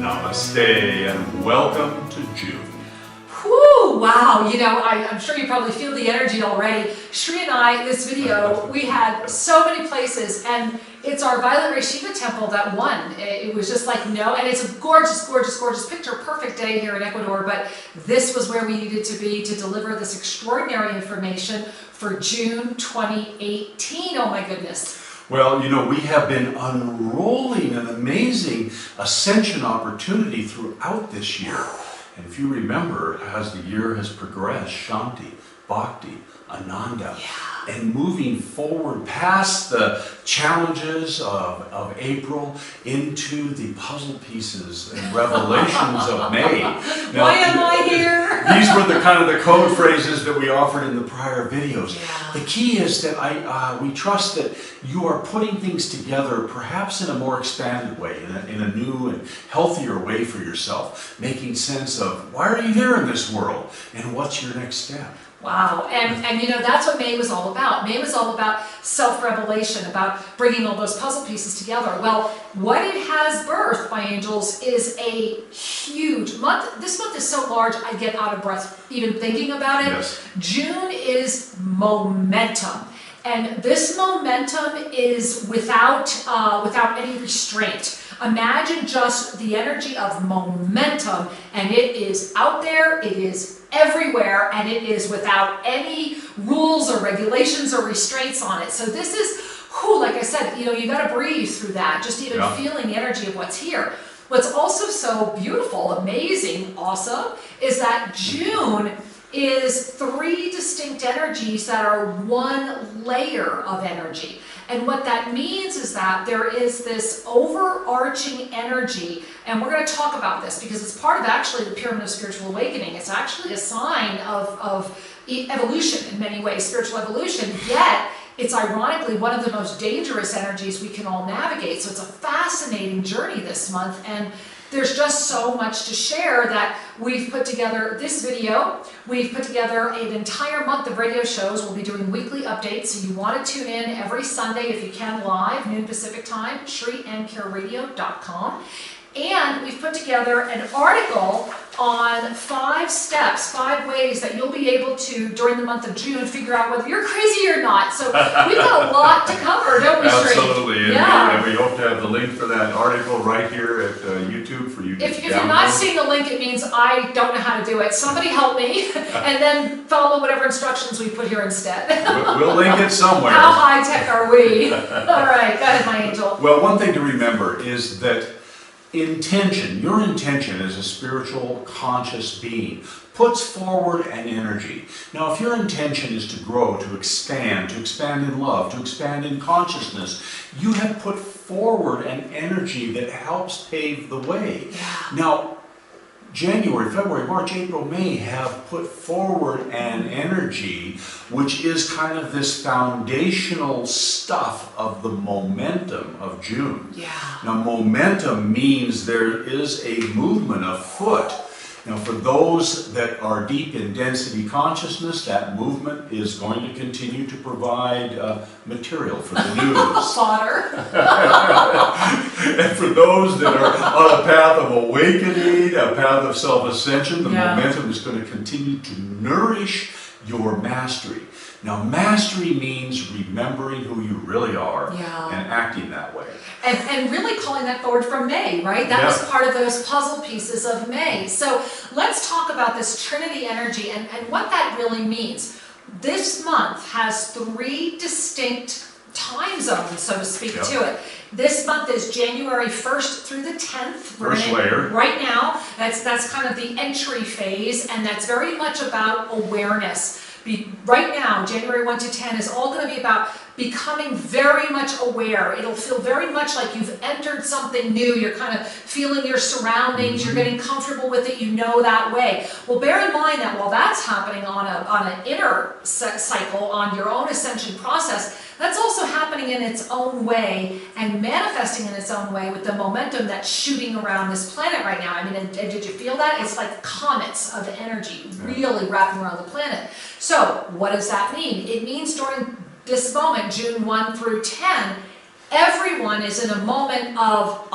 Namaste and welcome to June. Whew, wow, you know, I'm sure you probably feel the energy already. Shri and I, this video, we had so many places, and it's our Violet Ray Shiva temple that won. It was just like, no, and it's a gorgeous, gorgeous, gorgeous picture perfect day here in Ecuador, but this was where we needed to be to deliver this extraordinary information for June 2018. Oh my goodness. Well, you know, we have been unrolling an amazing ascension opportunity throughout this year. And if you remember, as the year has progressed, Shanti, Bhakti, Ananda, and moving forward past the challenges of April into the puzzle pieces and revelations of May. Now, why am I here? These were the kind of the code phrases that we offered in the prior videos. Yeah. The key is that we trust that you are putting things together perhaps in a more expanded way, in a new and healthier way for yourself, making sense of why are you here in this world and what's your next step. Wow, and you know, that's what May was all about. May was all about self-revelation, about bringing all those puzzle pieces together. Well, what it has birthed, my angels, is a huge month. This month is so large, I get out of breath even thinking about it. Yes. June is momentum. And this momentum is without any restraint. Imagine just the energy of momentum, and it is out there, it is everywhere, and it is without any rules or regulations or restraints on it. So this is, like I said, you know, you got to breathe through that, just even feeling the energy of what's here. What's also so beautiful, amazing, awesome, is that June is 3 distinct energies that are one layer of energy. And what that means is that there is this overarching energy, and we're going to talk about this because it's part of actually the Pyramid of Spiritual Awakening. It's actually a sign of evolution in many ways, spiritual evolution, yet it's ironically one of the most dangerous energies we can all navigate. So it's a fascinating journey this month, and there's just so much to share that we've put together this video. We've put together an entire month of radio shows. We'll be doing weekly updates, so you want to tune in every Sunday if you can live, noon Pacific time, shriandkiraradio.com. And we've put together an article on 5 steps, 5 ways that you'll be able to, during the month of June, figure out whether you're crazy or not. So we've got a lot to cover, don't we, Shri? Absolutely. And we hope to have the link for that article right here at YouTube for you to If you're not seeing the link, it means I don't know how to do it. Somebody help me, and then follow whatever instructions we put here instead. We'll link it somewhere. How high-tech are we? All right, go ahead, my angel. Well, one thing to remember is that intention, your intention as a spiritual conscious being, puts forward an energy. Now, if your intention is to grow, to expand in love, to expand in consciousness, you have put forward an energy that helps pave the way. Yeah. Now, January, February, March, April, May have put forward an energy which is kind of this foundational stuff of the momentum of June. Yeah. Now, momentum means there is a movement afoot. Now, for those that are deep in density consciousness, that movement is going to continue to provide material for the news. Fodder. And for those that are on a path of awakening, a path of self-ascension, the momentum is going to continue to nourish your mastery. Now, mastery means remembering who you really are and acting that way. And really calling that forward from May, right? That was part of those puzzle pieces of May. So let's talk about this Trinity Energy and what that really means. This month has 3 distinct time zones, so to speak, to it. This month is January 1st through the 10th. First layer. Right now, that's kind of the entry phase, and that's very much about awareness. Right now, January 1 to 10 is all going to be about becoming very much aware. It'll feel very much like you've entered something new. You're kind of feeling your surroundings. You're getting comfortable with it. You know that way. Well, bear in mind that while that's happening on an inner cycle, on your own ascension process, that's also happening in its own way and manifesting in its own way with the momentum that's shooting around this planet right now. I mean, and did you feel that? It's like comets of energy really wrapping around the planet. So what does that mean? It means during this moment, June 1 through 10, everyone is in a moment of,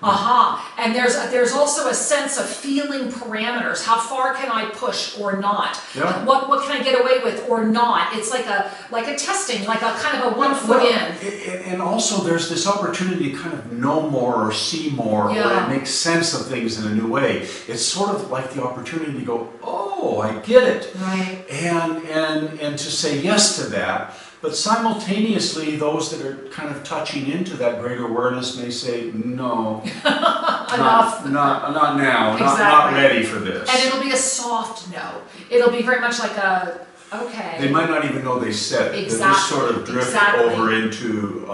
And there's also a sense of feeling parameters. How far can I push or not? Yeah. What can I get away with or not? It's like a testing, like a kind of a 1 foot in. And also there's this opportunity to kind of know more or see more or make sense of things in a new way. It's sort of like the opportunity to go, oh, I get it. Right. And to say yes to that. But simultaneously, those that are kind of touching into that greater awareness may say, no, Enough. not now, Exactly. not ready for this. And it'll be a soft no. It'll be very much like a, okay. They might not even know they said it. Exactly. They just sort of drift Exactly. over into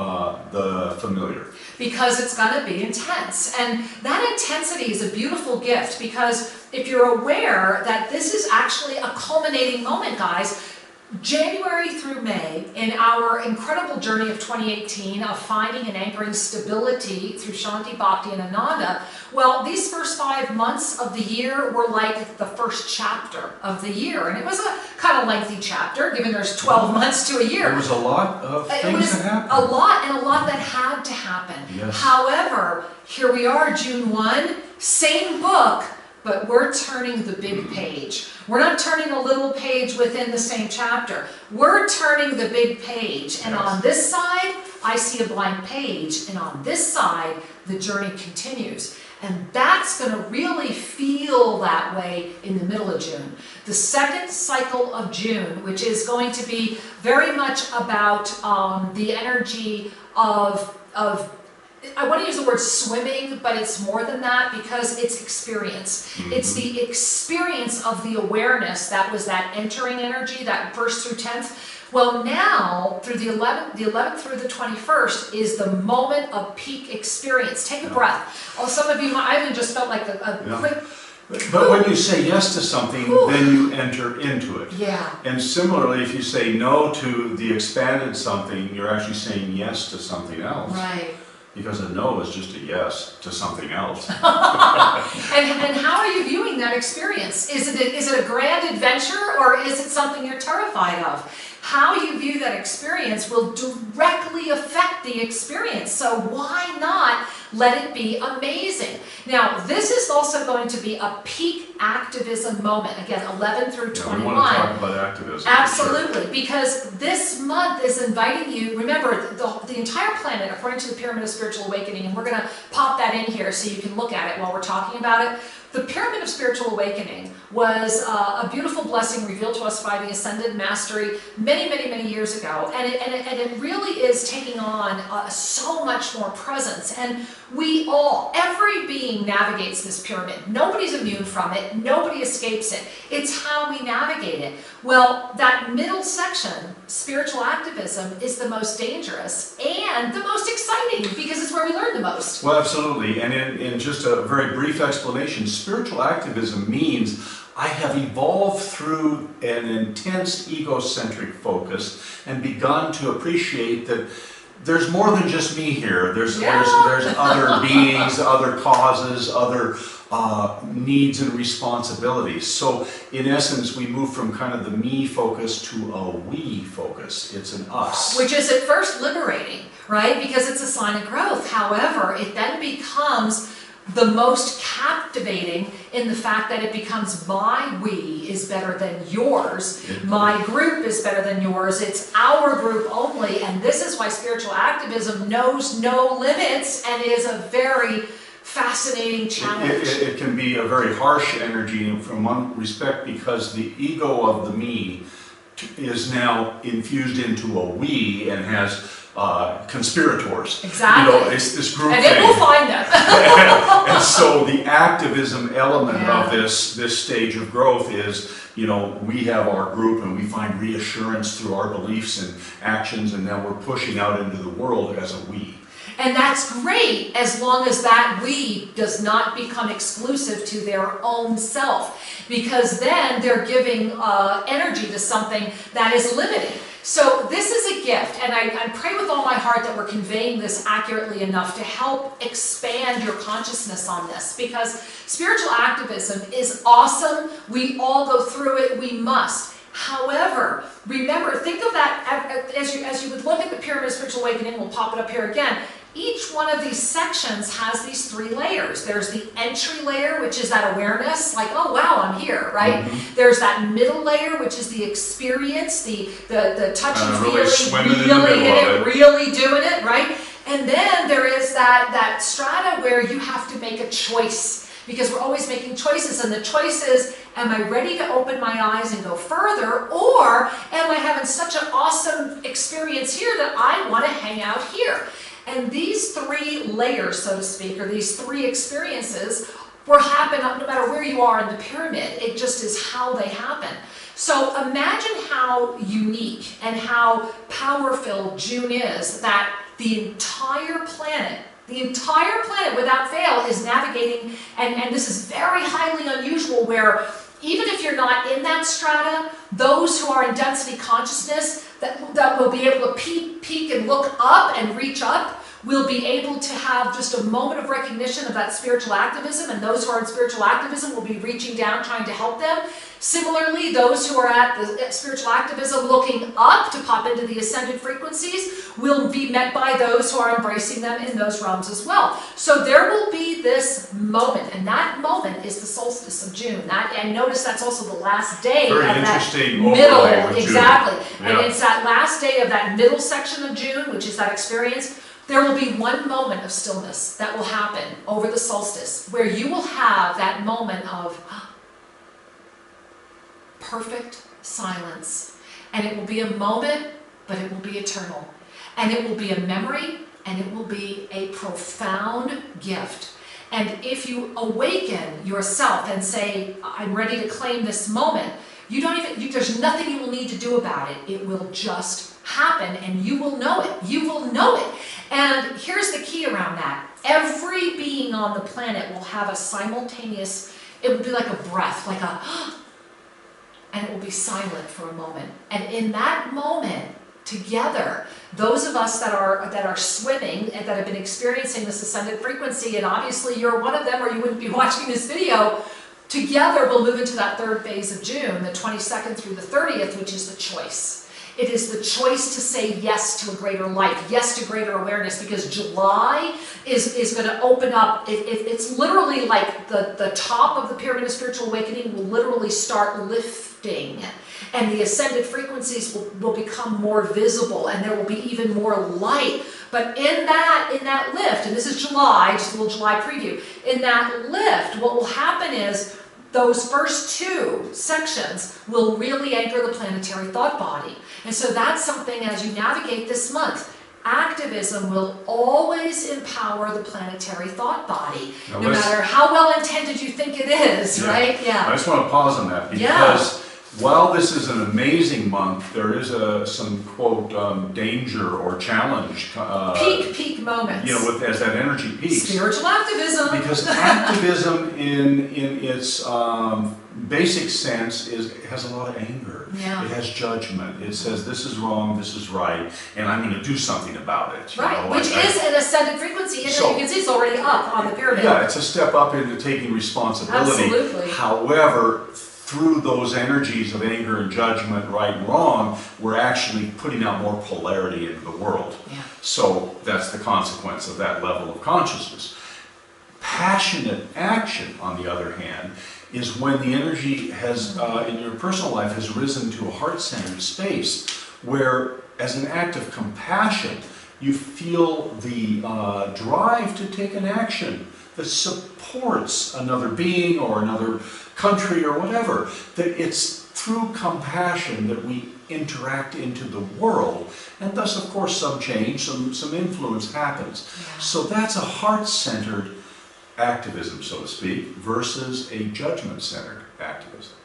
the familiar. Because it's going to be intense. And that intensity is a beautiful gift, because if you're aware that this is actually a culminating moment, guys, January through May, in our incredible journey of 2018 of finding and anchoring stability through Shanti, Bhakti, and Ananda, well, these first 5 months of the year were like the first chapter of the year. And it was a kind of lengthy chapter, given there's 12 months to a year. There was a lot of things that happened. A lot, and a lot that had to happen. Yes. However, here we are, June 1, same book, but we're turning the big page. We're not turning a little page within the same chapter. We're turning the big page. And on this side, I see a blank page. And on this side, the journey continues. And that's going to really feel that way in the middle of June. The second cycle of June, which is going to be very much about the energy of I want to use the word swimming, but it's more than that, because it's experience. Mm-hmm. It's the experience of the awareness that was that entering energy, that 1st through 10th. Well, now, through the 11th through the 21st is the moment of peak experience. Take a breath. Oh, some of you, I even just felt like a quick... But when you say yes to something, then you enter into it. Yeah. And similarly, if you say no to the expanded something, you're actually saying yes to something else. Right. Because a no is just a yes to something else. And how are you viewing that experience? Is it a grand adventure, or is it something you're terrified of? How you view that experience will directly affect the experience. So why not let it be amazing? Now, this is also going to be a peak activism moment. Again, 11 through 21. We want to talk about activism. Absolutely, sure. Because this month is inviting you, remember, the entire planet, according to the Pyramid of Spiritual Awakening, and we're going to pop that in here so you can look at it while we're talking about it. The Pyramid of Spiritual Awakening was a beautiful blessing revealed to us by the Ascended Mastery many, many, many years ago. And it really is taking on so much more presence. And we all, every being navigates this pyramid. Nobody's immune from it. Nobody escapes it. It's how we navigate it. Well, that middle section, spiritual activism, is the most dangerous and the most exciting, because it's where we learn the most. Well, absolutely. And in just a very brief explanation, spiritual activism means I have evolved through an intense egocentric focus and begun to appreciate that there's more than just me here. There's other beings, other causes, other needs and responsibilities. So in essence, we move from kind of the me focus to a we focus. It's an us. Which is at first liberating, right? Because it's a sign of growth. However, it then becomes the most captivating in the fact that it becomes my we is better than yours, my group is better than yours, it's our group only, and this is why spiritual activism knows no limits and is a very fascinating challenge. It can be a very harsh energy from one respect, because the ego of the me is now infused into a we and has conspirators. Exactly. You know, it's this group and thing. it will find them. And so the activism element of this stage of growth is, you know, we have our group and we find reassurance through our beliefs and actions, and now we're pushing out into the world as a we. And that's great, as long as that we does not become exclusive to their own self, because then they're giving energy to something that is limiting. So this is a gift, and I pray with all my heart that we're conveying this accurately enough to help expand your consciousness on this, because spiritual activism is awesome. We all go through it. We must. However, remember, think of that as you would look at the Pyramid of Spiritual Awakening. We'll pop it up here again. each one of these sections has these 3 layers. There's the entry layer, which is that awareness, like, oh wow, I'm here, right? There's that middle layer, which is the experience, the touchy feely, really doing it, right? And then there is that strata where you have to make a choice, because we're always making choices, and the choice is, am I ready to open my eyes and go further, or am I having such an awesome experience here that I want to hang out here? And these 3 layers, so to speak, or these 3 experiences will happen no matter where you are in the pyramid. It just is how they happen. So imagine how unique and how power-filled June is, that the entire planet without fail is navigating, and this is very highly unusual, where even if you're not in that strata, those who are in density consciousness that will be able to peek and look up and reach up will be able to have just a moment of recognition of that spiritual activism, and those who are in spiritual activism will be reaching down trying to help them. Similarly, those who are at the spiritual activism looking up to pop into the ascended frequencies will be met by those who are embracing them in those realms as well. So there will be this moment, and that moment is the solstice of June. And notice that's also the last day of that middle, exactly. Yeah. And it's that last day of that middle section of June, which is that experience. There will be one moment of stillness that will happen over the solstice, where you will have that moment of perfect silence. And it will be a moment, but it will be eternal. And it will be a memory, and it will be a profound gift. And if you awaken yourself and say, I'm ready to claim this moment, there's nothing you will need to do about it. It will just happen, and you will know it. You will know it. And here's the key around that. Every being on the planet will have a simultaneous, it will be like a breath, like a, and it will be silent for a moment. And in that moment, together, those of us that are swimming and that have been experiencing this ascended frequency, and obviously you're one of them or you wouldn't be watching this video, together we'll move into that 3rd phase of June, the 22nd through the 30th, which is the choice. It is the choice to say yes to a greater life, yes to greater awareness, because July is going to open up. It's literally like the top of the pyramid of spiritual awakening will literally start lifting, and the ascended frequencies will become more visible, and there will be even more light. But in that lift, and this is July, just a little July preview, in that lift, what will happen is those first 2 sections will really anchor the planetary thought body. And so that's something, as you navigate this month, activism will always empower the planetary thought body, no matter how well intended you think it is, right? Yeah. I just want to pause on that, because while this is an amazing month, there is some, quote, danger or challenge. Peak moments. As that energy peaks. Spiritual activism. Because activism in its basic sense has a lot of anger. Yeah. It has judgment. It says this is wrong, this is right, and I'm going to do something about it. Right, which is an ascended frequency, and you can see it's already up on the pyramid. Yeah, it's a step up into taking responsibility. Absolutely. However, through those energies of anger and judgment, right and wrong, we're actually putting out more polarity into the world. Yeah. So that's the consequence of that level of consciousness. Passionate action, on the other hand, is when the energy has, in your personal life, has risen to a heart-centered space where, as an act of compassion, you feel the drive to take an action that supports another being or another country or whatever. That it's through compassion that we interact into the world, and thus, of course, some change, some influence happens. Yeah. So that's a heart-centered activism, so to speak, versus a judgment-centered activism.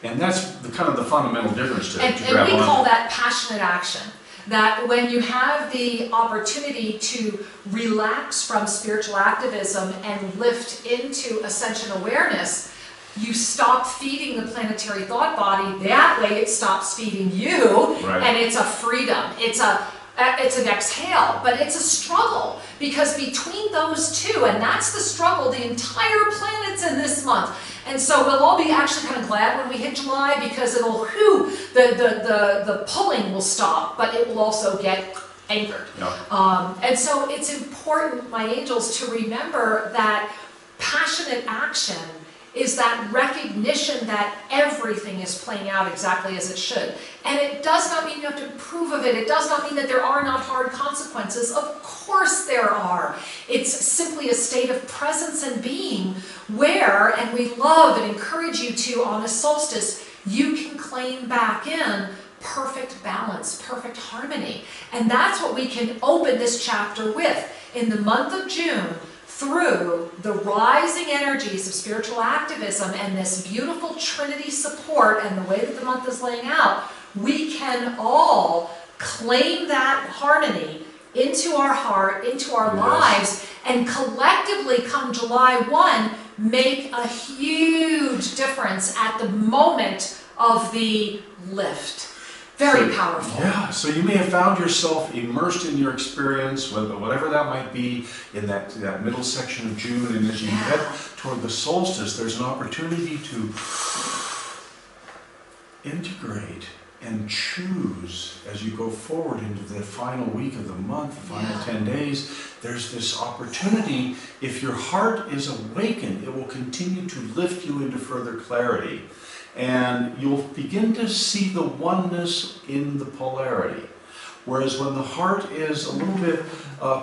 And that's the kind of the fundamental difference to grab on. And we call that passionate action. That when you have the opportunity to relax from spiritual activism and lift into ascension awareness, you stop feeding the planetary thought body. That way it stops feeding you, right. And it's a freedom. It's an exhale, but it's a struggle, because between those two, and that's the struggle, the entire planet's in this month. And so we'll all be actually kind of glad when we hit July, because it'll, the pulling will stop, but it will also get anchored. Yeah. And so it's important, my angels, to remember that passionate action is that recognition that everything is playing out exactly as it should. And it does not mean you have to approve of it. It does not mean that there are not hard consequences. Of course there are. It's simply a state of presence and being where, and we love and encourage you to on the solstice, you can claim back in perfect balance, perfect harmony. And that's what we can open this chapter with. In the month of June, through the rising energies of spiritual activism and this beautiful Trinity support and the way that the month is laying out, we can all claim that harmony into our heart, into our lives, and collectively come July 1, make a huge difference at the moment of the lift. Very powerful. Yeah, so you may have found yourself immersed in your experience, whatever that might be, in that middle section of June, and as you head toward the solstice, there's an opportunity to integrate and choose as you go forward into the final week of the month, the final 10 days. There's this opportunity, if your heart is awakened, it will continue to lift you into further clarity. And you'll begin to see the oneness in the polarity. Whereas when the heart is a little bit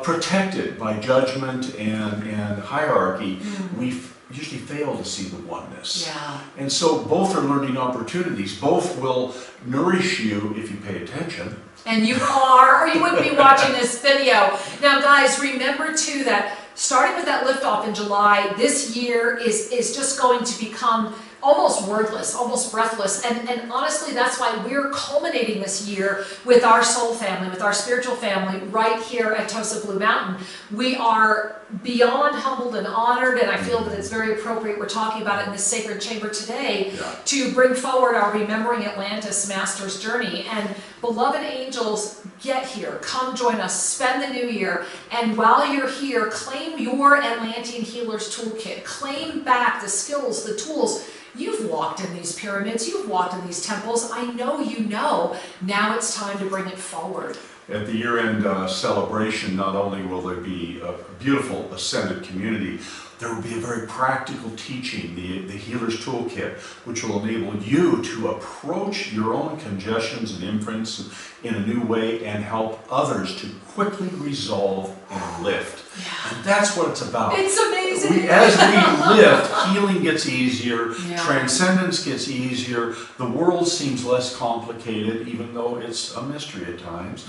protected by judgment and hierarchy, we usually fail to see the oneness. Yeah. And so both are learning opportunities. Both will nourish you if you pay attention. And you are, or you wouldn't be watching this video. Now guys, remember too that starting with that liftoff in July, this year is just going to become almost wordless, almost breathless, and honestly that's why we're culminating this year with our soul family, with our spiritual family right here at Tosa Blue Mountain. We are beyond humbled and honored, and I feel that it's very appropriate we're talking about it in this sacred chamber today to bring forward our Remembering Atlantis Master's Journey. And beloved angels, get here, come join us, spend the new year, and while you're here, claim your Atlantean Healer's Toolkit, claim back the skills, the tools. You've walked in these pyramids, you've walked in these temples, I know you know. Now it's time to bring it forward. At the year-end celebration, not only will there be a beautiful ascended community, there will be a very practical teaching, the Healer's Toolkit, which will enable you to approach your own congestions and imprints in a new way and help others to quickly resolve and lift. And that's what it's about. It's amazing. As we lift, healing gets easier, transcendence gets easier, the world seems less complicated, even though it's a mystery at times.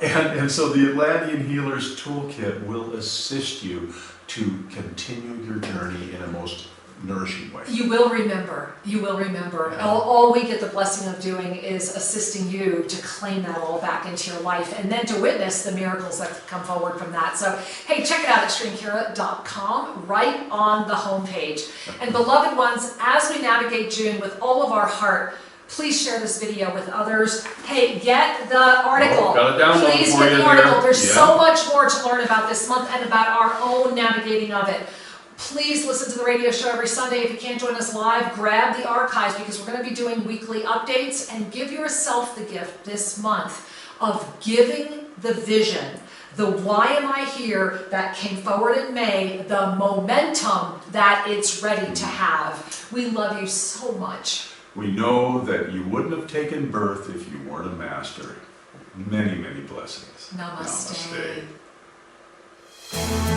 And so the Atlantean Healer's Toolkit will assist you to continue your journey in a most nourishing way. You will remember. You will remember. All we get the blessing of doing is assisting you to claim that all back into your life and then to witness the miracles that come forward from that. So, hey, check it out at streamkira.com right on the homepage. And beloved ones, as we navigate June with all of our heart, please share this video with others. Hey, get the article. Please get the article. There's so much more to learn about this month and about our own navigating of it. Please listen to the radio show every Sunday. If you can't join us live, grab the archives because we're going to be doing weekly updates, and give yourself the gift this month of giving the vision, the why am I here that came forward in May, the momentum that it's ready to have. We love you so much. We know that you wouldn't have taken birth if you weren't a master. Many, many blessings. Namaste. Namaste.